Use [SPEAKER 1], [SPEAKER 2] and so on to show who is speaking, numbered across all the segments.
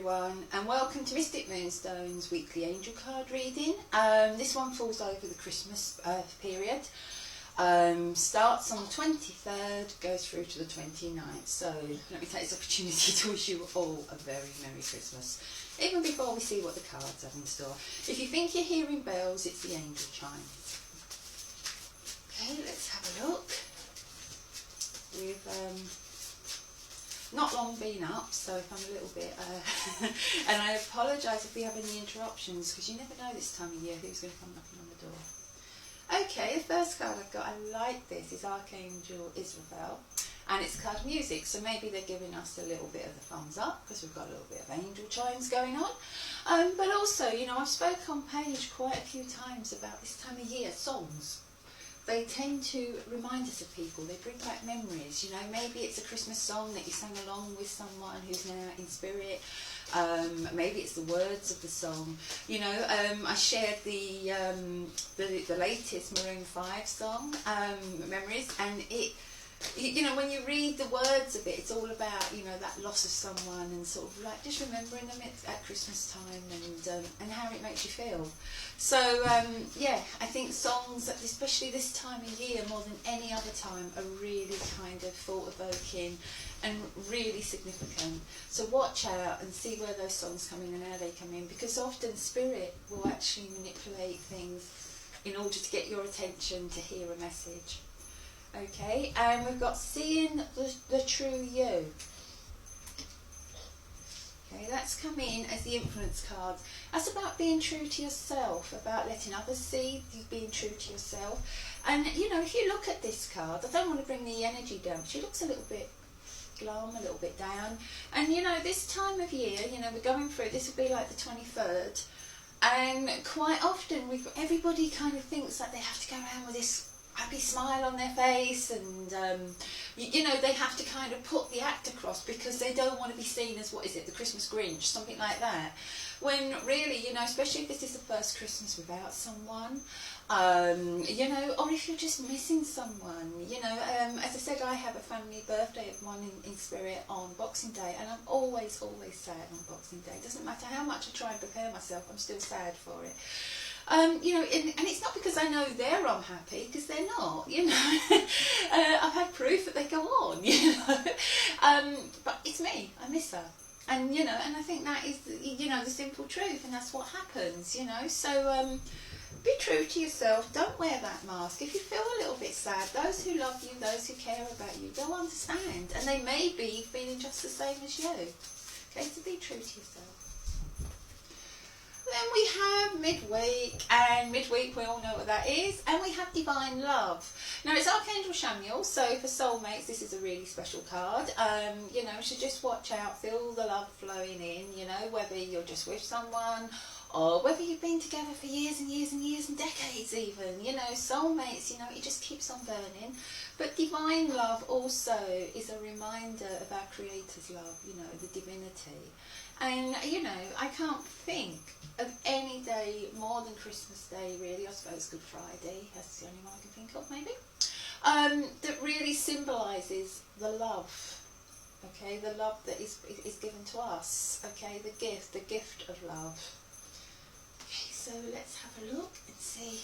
[SPEAKER 1] everyone, and welcome to Mystic Moonstone's weekly angel card reading. This one falls over the Christmas period. Starts on the 23rd, goes through to the 29th. So let me take this opportunity to wish you all a very Merry Christmas, even before we see what the cards have in store. If you think you're hearing bells, it's the angel chimes. Okay, let's have a look. We've not long been up, so if I'm a little bit and I apologise if we have any interruptions, because you never know this time of year who's going to come knocking on the door. Okay, the first card I've got, I like this, is Archangel Israfel, and it's card music, so maybe they're giving us a little bit of the thumbs up because we've got a little bit of angel chimes going on. But also, you know, I've spoken on page quite a few times about this time of year, songs. They tend to remind us of people, they bring back memories, you know, maybe it's a Christmas song that you sang along with someone who's now in spirit, maybe it's the words of the song, you know. I shared the latest Maroon 5 song, Memories, and it, you know, when you read the words of it, it's all about, you know, that loss of someone and sort of like just remembering them at Christmas time and how it makes you feel. So yeah, I think songs, especially this time of year more than any other time, are really kind of thought-evoking and really significant. So watch out and see where those songs come in and how they come in, because often spirit will actually manipulate things in order to get your attention to hear a message. Okay, and we've got Seeing the True You. Okay, that's come in as the influence card. That's about being true to yourself, about letting others see you being true to yourself. And, you know, if you look at this card, I don't want to bring the energy down. She looks a little bit glum, a little bit down. And, you know, this time of year, you know, we're going through, this will be like the 23rd. And quite often, everybody kind of thinks that they have to go around with this happy smile on their face, and you know, they have to kind of put the act across because they don't want to be seen as, what is it, the Christmas Grinch, something like that. When really, you know, especially if this is the first Christmas without someone, you know, or if you're just missing someone, you know, as I said, I have a family birthday of mine in spirit on Boxing Day, and I'm always sad on Boxing Day. It doesn't matter how much I try and prepare myself, I'm still sad for it. You know, and it's not because I know they're unhappy, because they're not, you know. I've had proof that they go on, you know. But it's me, I miss her. And, you know, and I think that is, you know, the simple truth, and that's what happens, you know. So be true to yourself, don't wear that mask. If you feel a little bit sad, those who love you, those who care about you, they'll understand. And they may be feeling just the same as you. Okay, so be true to yourself. Then we have midweek, and midweek we all know what that is, and we have divine love. Now it's Archangel Chamuel, so for soulmates this is a really special card. You know, so just watch out, feel the love flowing in, you know, whether you're just with someone or whether you've been together for years and years and years and decades even, you know, soulmates, you know, it just keeps on burning. But divine love also is a reminder of our Creator's love, you know, the divinity. And, you know, I can't think of any day more than Christmas Day, really. I suppose Good Friday, that's the only one I can think of, maybe, that really symbolises the love, okay, the love that is given to us, okay, the gift of love. Okay, so let's have a look and see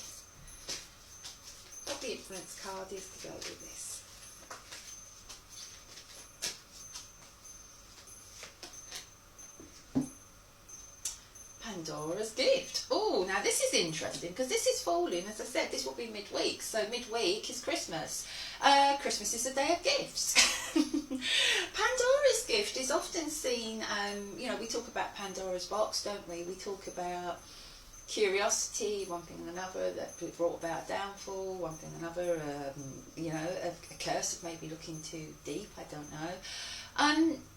[SPEAKER 1] what the influence card is to go with this. Pandora's Gift. Oh, now this is interesting because this is falling, as I said, this will be midweek. So midweek is Christmas. Christmas is a day of gifts. Pandora's Gift is often seen, you know, we talk about Pandora's box, don't we? We talk about curiosity, one thing and another, that brought about downfall, one thing and another, you know, a curse of maybe looking too deep, I don't know.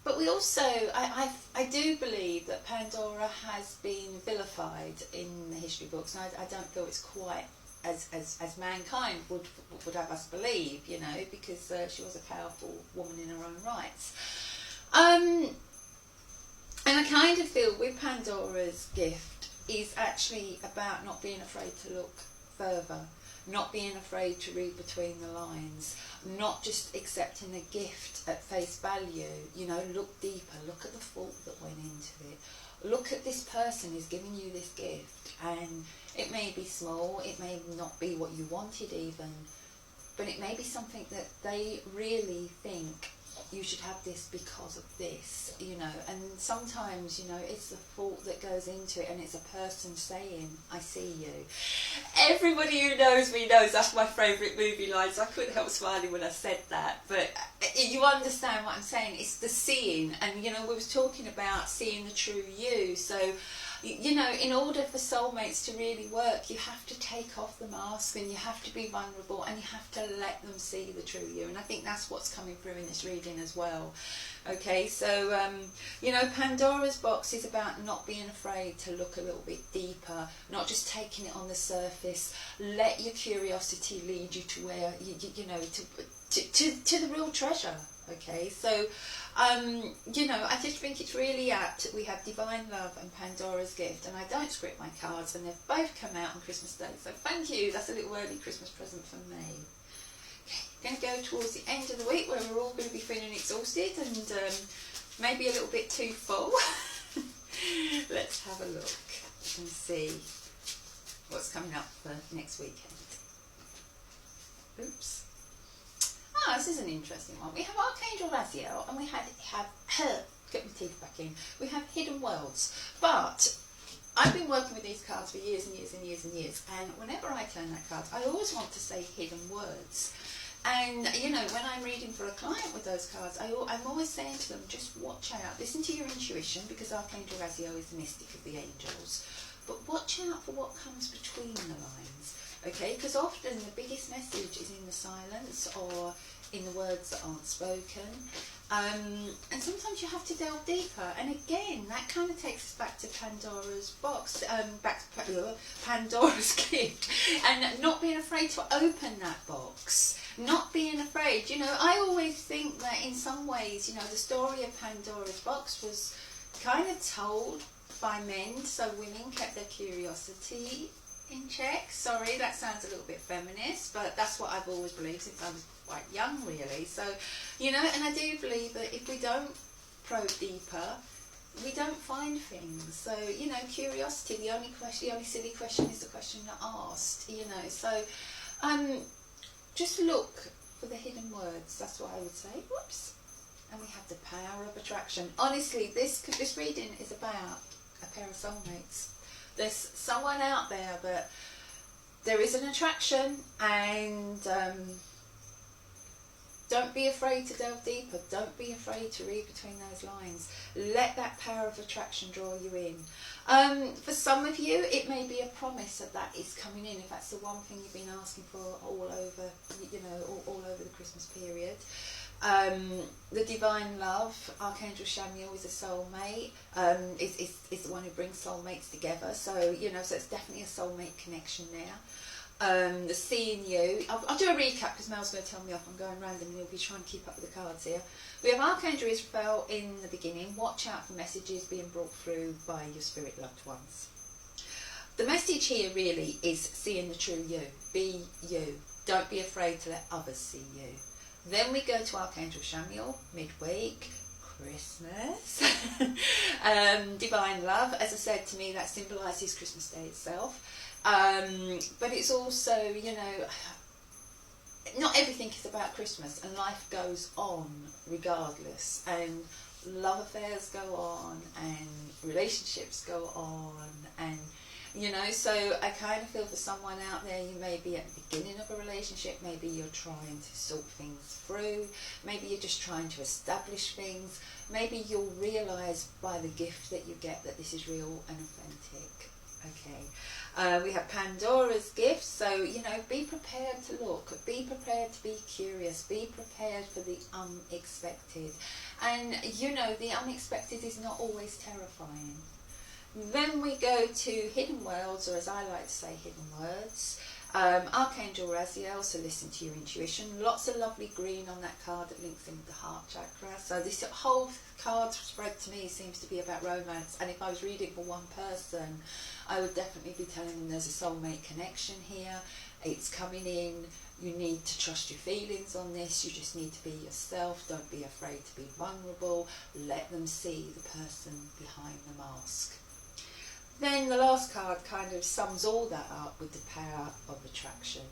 [SPEAKER 1] But we also, I do believe that Pandora has been vilified in the history books, and I don't feel it's quite as mankind would have us believe, you know, because she was a powerful woman in her own rights. And I kind of feel with Pandora's Gift is actually about not being afraid to look further, not being afraid to read between the lines, not just accepting a gift at face value. You know, look deeper, look at the thought that went into it. Look at this person who's giving you this gift, and it may be small, it may not be what you wanted even, but it may be something that they really think you should have this because of this, you know. And sometimes, you know, it's the thought that goes into it, and it's a person saying, I see you. Everybody who knows me knows that's my favourite movie line, so I couldn't help smiling when I said that. But you understand what I'm saying. It's the seeing, and, you know, we was talking about seeing the true you. So, you know, in order for soulmates to really work, you have to take off the mask, and you have to be vulnerable, and you have to let them see the true you. And I think that's what's coming through in this reading as well. Okay, so, you know, Pandora's box is about not being afraid to look a little bit deeper, not just taking it on the surface. Let your curiosity lead you to where, you know, to the real treasure. Okay, so, you know, I just think it's really apt. We have Divine Love and Pandora's Gift, and I don't script my cards, and they've both come out on Christmas Day, so thank you. That's a little early Christmas present for me. Okay, going to go towards the end of the week where we're all going to be feeling exhausted and maybe a little bit too full. Let's have a look and see what's coming up for next weekend. Oops. Ah, this is an interesting one. We have Archangel Raziel, and we have get my teeth back in. We have Hidden Worlds, but I've been working with these cards for years and years and years and years, and whenever I turn that card, I always want to say hidden words. And, you know, when I'm reading for a client with those cards, I'm always saying to them, just watch out, listen to your intuition, because Archangel Raziel is the mystic of the angels, but watch out for what comes between the lines. Okay, because often the biggest message is in the silence or in the words that aren't spoken. And sometimes you have to delve deeper. And again, that kind of takes us back to Pandora's box, back to Pandora's gift. And not being afraid to open that box. Not being afraid. You know, I always think that in some ways, you know, the story of Pandora's box was kind of told by men, so women kept their curiosity in check. Sorry, that sounds a little bit feminist, but that's what I've always believed since I was quite young, really. So, you know, and I do believe that if we don't probe deeper, we don't find things. So, you know, curiosity, the only silly question is the question not asked, you know. So, just look for the hidden words, that's what I would say. Whoops. And we have the power of attraction. Honestly, this reading is about a pair of soulmates. There's someone out there that there is an attraction, and don't be afraid to delve deeper. Don't be afraid to read between those lines. Let that power of attraction draw you in. For some of you, it may be a promise that is coming in, if that's the one thing you've been asking for all over, you know, all over the Christmas period. The Divine Love, Archangel Chamuel is a soulmate, is the one who brings soulmates together, so, you know, so it's definitely a soulmate connection there. The Seeing You, I'll do a recap because Mel's going to tell me off, I'm going random and he'll be trying to keep up with the cards here. We have Archangel Israel in the beginning. Watch out for messages being brought through by your spirit loved ones. The message here really is seeing the true you. Be you. Don't be afraid to let others see you. Then we go to Archangel Chamuel, midweek, Christmas. Divine Love, as I said, to me that symbolises Christmas Day itself. But it's also, you know, not everything is about Christmas, and life goes on regardless, and love affairs go on, and relationships go on, and, you know, so I kind of feel for someone out there, you may be at the beginning of a relationship, maybe you're trying to sort things through, maybe you're just trying to establish things, maybe you'll realise by the gift that you get that this is real and authentic. Okay, we have Pandora's gift, so, you know, be prepared to look, be prepared to be curious, be prepared for the unexpected. And, you know, the unexpected is not always terrifying. Then we go to Hidden Worlds, or as I like to say, Hidden Words. Archangel Raziel, so listen to your intuition. Lots of lovely green on that card that links in with the heart chakra. So this whole card spread to me seems to be about romance. And if I was reading for one person, I would definitely be telling them there's a soulmate connection here. It's coming in. You need to trust your feelings on this. You just need to be yourself. Don't be afraid to be vulnerable. Let them see the person behind the mask. Then the last card kind of sums all that up with the power of attraction.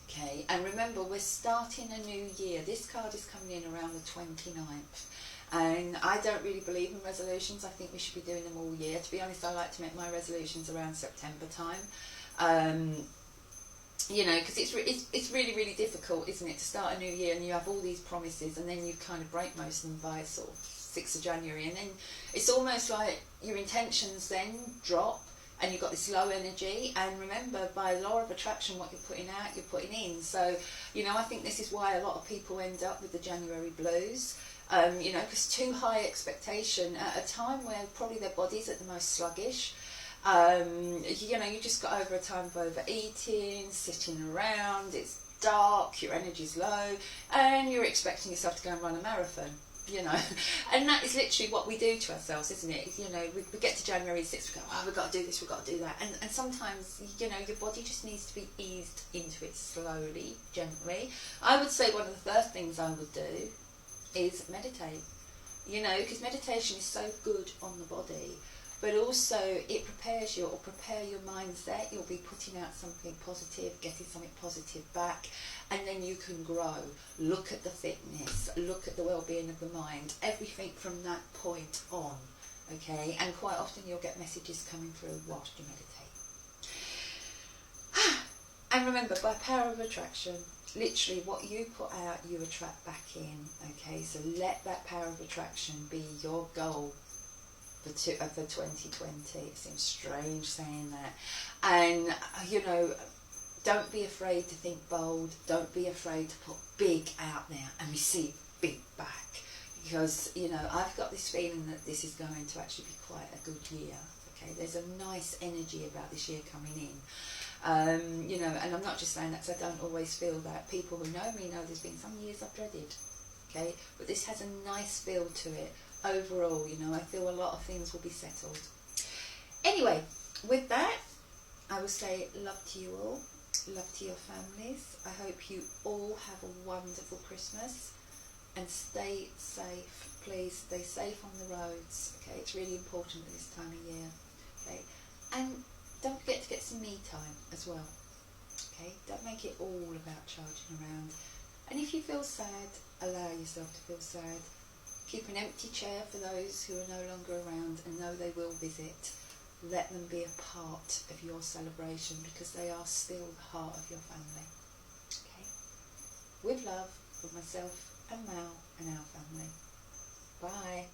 [SPEAKER 1] Okay, and remember, we're starting a new year. This card is coming in around the 29th. And I don't really believe in resolutions. I think we should be doing them all year. To be honest, I like to make my resolutions around September time. You know, because it's really, really difficult, isn't it, to start a new year and you have all these promises and then you kind of break most of them by sort of 6th of January, and then it's almost like your intentions then drop and you've got this low energy. And remember, by law of attraction, what you're putting out, you're putting in. So, you know, I think this is why a lot of people end up with the January blues. You know, because too high expectation at a time where probably their body's at the most sluggish. You know, you just got over a time of overeating, sitting around, it's dark, your energy's low, and you're expecting yourself to go and run a marathon, you know. And that is literally what we do to ourselves, isn't it? You know, we get to January 6th, we go, oh, we've got to do this, we've got to do that. And sometimes, you know, your body just needs to be eased into it slowly, gently. I would say one of the first things I would do is meditate, you know, because meditation is so good on the body. But also it prepares you, or prepare your mindset. You'll be putting out something positive, getting something positive back, and then you can grow. Look at the fitness, look at the well-being of the mind, everything from that point on, okay? And quite often you'll get messages coming through whilst you meditate. And remember, by power of attraction, literally what you put out, you attract back in, okay? So let that power of attraction be your goal for 2020. It seems strange saying that. And, you know, don't be afraid to think bold. Don't be afraid to put big out there and receive big back. Because, you know, I've got this feeling that this is going to actually be quite a good year. Okay, there's a nice energy about this year coming in. You know, and I'm not just saying that because I don't always feel that. People who know me know there's been some years I've dreaded. Okay, but this has a nice feel to it. Overall, you know, I feel a lot of things will be settled. Anyway, with that, I will say love to you all, love to your families. I hope you all have a wonderful Christmas and stay safe. Please stay safe on the roads. Okay, it's really important at this time of year. Okay, and don't forget to get some me time as well. Okay, don't make it all about charging around. And if you feel sad, allow yourself to feel sad. Keep an empty chair for those who are no longer around and know they will visit. Let them be a part of your celebration because they are still the heart of your family. Okay? With love, from myself and Mal and our family. Bye.